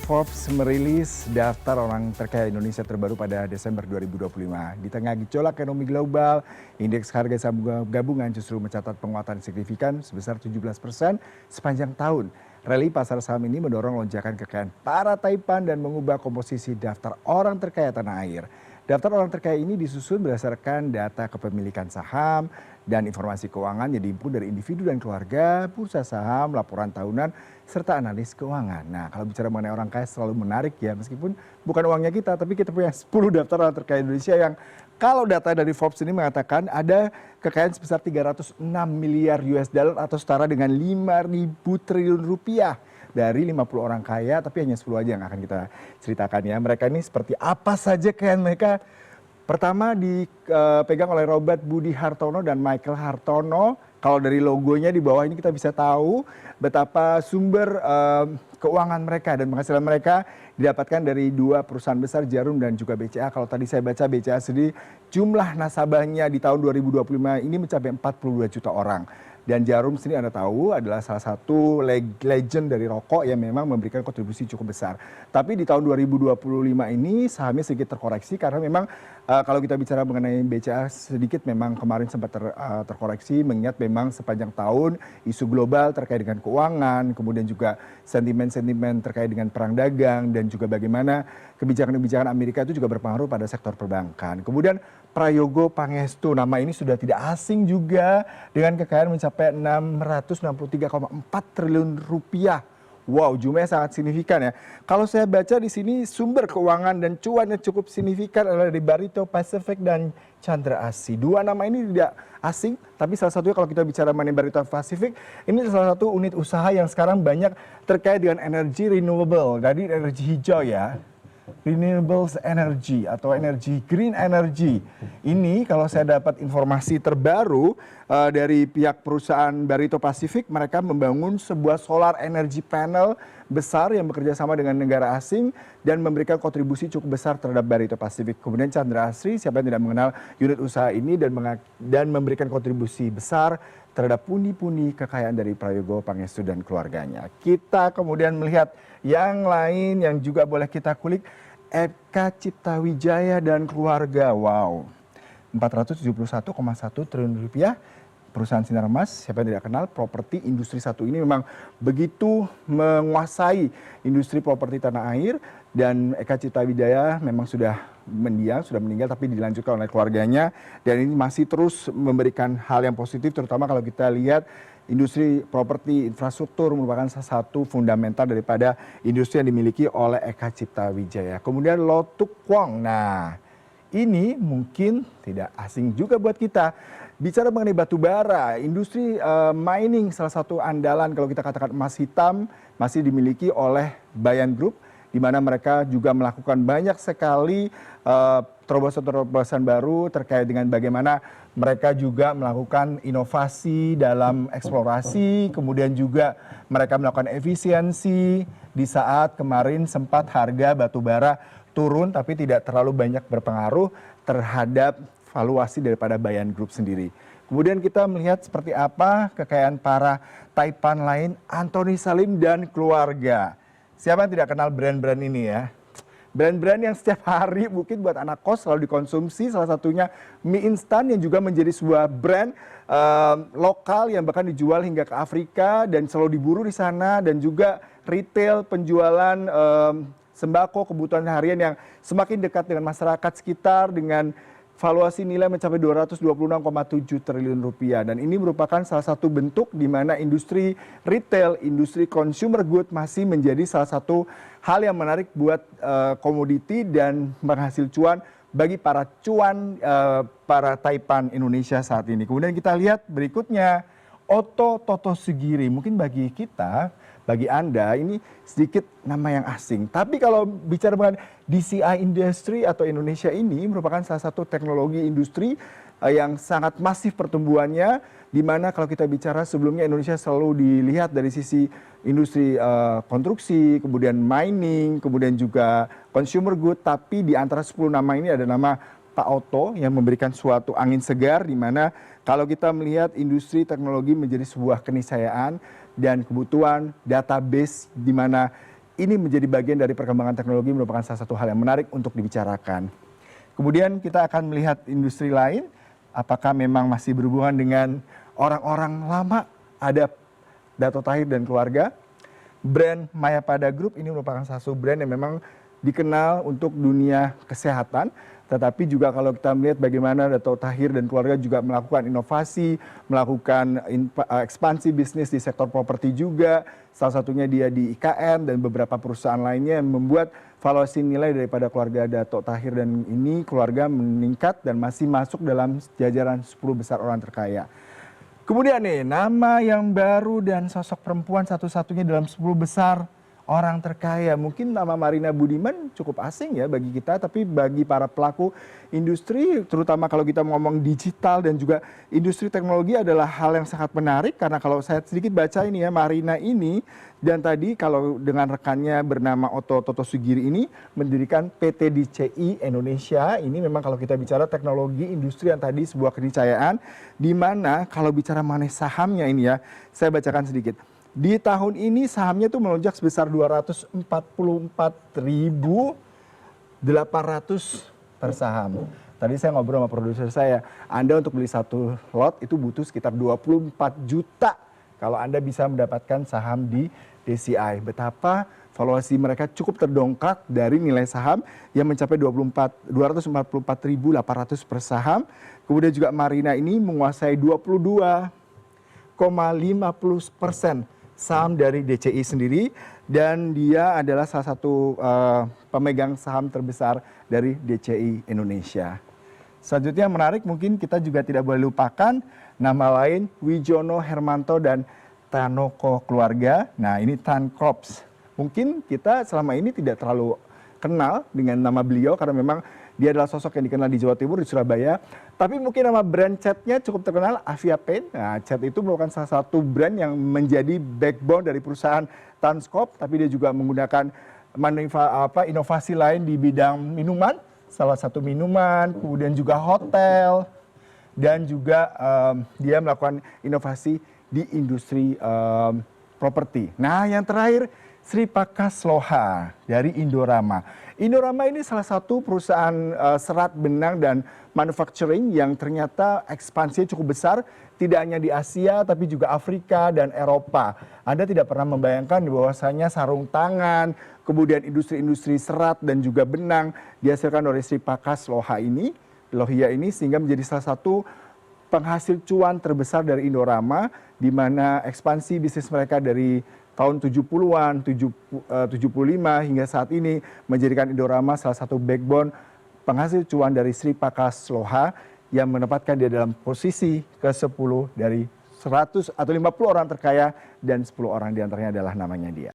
Forbes merilis daftar orang terkaya Indonesia terbaru pada Desember 2025. Di tengah gejolak ekonomi global, indeks harga saham gabungan justru mencatat penguatan signifikan sebesar 17% sepanjang tahun. Rally pasar saham ini mendorong lonjakan kekayaan para taipan dan mengubah komposisi daftar orang terkaya tanah air. Daftar orang terkaya ini disusun berdasarkan data kepemilikan saham dan informasi keuangan yang dihimpun dari individu dan keluarga, bursa saham, laporan tahunan, serta analis keuangan. Nah, kalau bicara mengenai orang kaya selalu menarik ya, meskipun bukan uangnya kita, tapi kita punya 10 daftar orang terkaya Indonesia yang kalau data dari Forbes ini mengatakan ada kekayaan sebesar 306 miliar US dollar atau setara dengan 5.000 triliun rupiah dari 50 orang kaya, tapi hanya 10 aja yang akan kita ceritakan ya. Mereka ini seperti apa saja kekayaan mereka. Pertama dipegang oleh Robert Budi Hartono dan Michael Hartono. Kalau dari logonya di bawah ini kita bisa tahu betapa sumber keuangan mereka dan penghasilan mereka didapatkan dari dua perusahaan besar, Jarum dan juga BCA. Kalau tadi saya baca BCA sendiri jumlah nasabahnya di tahun 2025 ini mencapai 42 juta orang. Dan Jarum sendiri Anda tahu adalah salah satu legend dari rokok yang memang memberikan kontribusi cukup besar. Tapi di tahun 2025 ini sahamnya sedikit terkoreksi karena memang kalau kita bicara mengenai BCA sedikit memang kemarin sempat terkoreksi mengingat memang sepanjang tahun isu global terkait dengan keuangan, kemudian juga sentimen-sentimen terkait dengan perang dagang dan juga bagaimana kebijakan-kebijakan Amerika itu juga berpengaruh pada sektor perbankan. Kemudian Prayogo Pangestu, nama ini sudah tidak asing juga dengan kekayaan mencapai 663,4 triliun rupiah. Wow, jumlahnya sangat signifikan ya. Kalau saya baca di sini sumber keuangan dan cuan yang cukup signifikan adalah dari Barito Pacific dan Chandra Asri. Dua nama ini tidak asing, tapi salah satunya kalau kita bicara mengenai Barito Pacific, ini salah satu unit usaha yang sekarang banyak terkait dengan energi renewable, jadi energi hijau ya. Renewable energy atau energi green energy. Ini kalau saya dapat informasi terbaru dari pihak perusahaan Barito Pacific, mereka membangun sebuah solar energy panel besar yang bekerja sama dengan negara asing dan memberikan kontribusi cukup besar terhadap Barito Pacific. Kemudian Chandra Asri, siapa yang tidak mengenal unit usaha ini dan memberikan kontribusi besar terhadap pundi-pundi kekayaan dari Prayogo Pangestu dan keluarganya. Kita kemudian melihat yang lain yang juga boleh kita kulik, Eka Cipta Wijaya dan keluarga. Wow, 471,1 triliun rupiah. Perusahaan sinar emas, siapa yang tidak kenal, properti industri satu ini memang begitu menguasai industri properti tanah air. Dan Eka Cipta Wijaya memang sudah mendiang, sudah meninggal, tapi dilanjutkan oleh keluarganya. Dan ini masih terus memberikan hal yang positif, terutama kalau kita lihat industri properti infrastruktur merupakan salah satu fundamental daripada industri yang dimiliki oleh Eka Cipta Wijaya. Kemudian Lotuk Kwong, nah ini mungkin tidak asing juga buat kita. Bicara mengenai batu bara, industri mining salah satu andalan kalau kita katakan emas hitam masih dimiliki oleh Bayan Group, di mana mereka juga melakukan banyak sekali terobosan-terobosan baru terkait dengan bagaimana mereka juga melakukan inovasi dalam eksplorasi, kemudian juga mereka melakukan efisiensi di saat kemarin sempat harga batu bara turun tapi tidak terlalu banyak berpengaruh terhadap valuasi daripada Bayan Group sendiri. Kemudian kita melihat seperti apa kekayaan para taipan lain, Antoni Salim dan keluarga. Siapa yang tidak kenal brand-brand ini ya? Brand-brand yang setiap hari mungkin buat anak kos selalu dikonsumsi, salah satunya mie instan yang juga menjadi sebuah brand lokal yang bahkan dijual hingga ke Afrika dan selalu diburu di sana, dan juga retail penjualan sembako kebutuhan harian yang semakin dekat dengan masyarakat sekitar dengan valuasi nilai mencapai 226,7 triliun rupiah. Dan ini merupakan salah satu bentuk di mana industri retail, industri consumer good masih menjadi salah satu hal yang menarik buat komoditi dan menghasil cuan bagi para para taipan Indonesia saat ini. Kemudian kita lihat berikutnya, Otto Toto Sugiri. Mungkin bagi kita, bagi Anda ini sedikit nama yang asing. Tapi kalau bicara mengenai DCI Industry atau Indonesia ini merupakan salah satu teknologi industri yang sangat masif pertumbuhannya, di mana kalau kita bicara sebelumnya Indonesia selalu dilihat dari sisi industri konstruksi, kemudian mining, kemudian juga consumer good, tapi di antara 10 nama ini ada nama Pak Otto yang memberikan suatu angin segar, di mana kalau kita melihat industri teknologi menjadi sebuah keniscayaan dan kebutuhan database, di mana ini menjadi bagian dari perkembangan teknologi merupakan salah satu hal yang menarik untuk dibicarakan. Kemudian kita akan melihat industri lain, apakah memang masih berhubungan dengan orang-orang lama, ada Dato Tahir dan keluarga. Brand Mayapada Group ini merupakan salah satu brand yang memang dikenal untuk dunia kesehatan, tetapi juga kalau kita melihat bagaimana Dato Tahir dan keluarga juga melakukan inovasi, melakukan ekspansi bisnis di sektor properti juga, salah satunya dia di IKN dan beberapa perusahaan lainnya yang membuat valuasi nilai daripada keluarga Dato Tahir dan ini keluarga meningkat dan masih masuk dalam jajaran 10 besar orang terkaya. Kemudian nih, nama yang baru dan sosok perempuan satu-satunya dalam 10 besar orang terkaya. Mungkin nama Marina Budiman cukup asing ya bagi kita, tapi bagi para pelaku industri, terutama kalau kita ngomong digital dan juga industri teknologi adalah hal yang sangat menarik. Karena kalau saya sedikit baca ini ya, Marina ini dan tadi kalau dengan rekannya bernama Toto Sugiri ini mendirikan PT DCI Indonesia. Ini memang kalau kita bicara teknologi industri yang tadi sebuah keniscayaan, di mana kalau bicara mengenai sahamnya ini ya, saya bacakan sedikit. Di tahun ini sahamnya itu melonjak sebesar 244.800 per saham. Tadi saya ngobrol sama produser saya, Anda untuk beli satu lot itu butuh sekitar 24 juta kalau Anda bisa mendapatkan saham di DCI. Betapa valuasi mereka cukup terdongkrak dari nilai saham yang mencapai 244.800 per saham. Kemudian juga Marina ini menguasai 22,50% saham dari DCI sendiri dan dia adalah salah satu pemegang saham terbesar dari DCI Indonesia. Selanjutnya yang menarik mungkin kita juga tidak boleh lupakan nama lain Wijono Hermanto dan Tanoko keluarga. Nah ini Tan Crops. Mungkin kita selama ini tidak terlalu kenal dengan nama beliau karena memang dia adalah sosok yang dikenal di Jawa Timur, di Surabaya. Tapi mungkin nama brand catnya cukup terkenal, Avia Paint. Nah, cat itu merupakan salah satu brand yang menjadi backbone dari perusahaan Tanscorp. Tapi dia juga menggunakan inovasi lain di bidang minuman. Salah satu minuman, kemudian juga hotel. Dan juga dia melakukan inovasi di industri properti. Nah, yang terakhir Sri Pakas Loha dari Indorama. Indorama ini salah satu perusahaan serat benang dan manufacturing yang ternyata ekspansinya cukup besar, tidak hanya di Asia tapi juga Afrika dan Eropa. Anda tidak pernah membayangkan bahwasanya sarung tangan, kemudian industri-industri serat dan juga benang dihasilkan oleh Sri Pakas Loha ini, sehingga menjadi salah satu penghasil cuan terbesar dari Indorama, di mana ekspansi bisnis mereka dari tahun 70-an, 75 hingga saat ini menjadikan Indorama salah satu backbone penghasil cuan dari Sri Pakas Loha yang menempatkan dia dalam posisi ke-10 dari 100 atau 50 orang terkaya dan 10 orang diantaranya adalah namanya dia.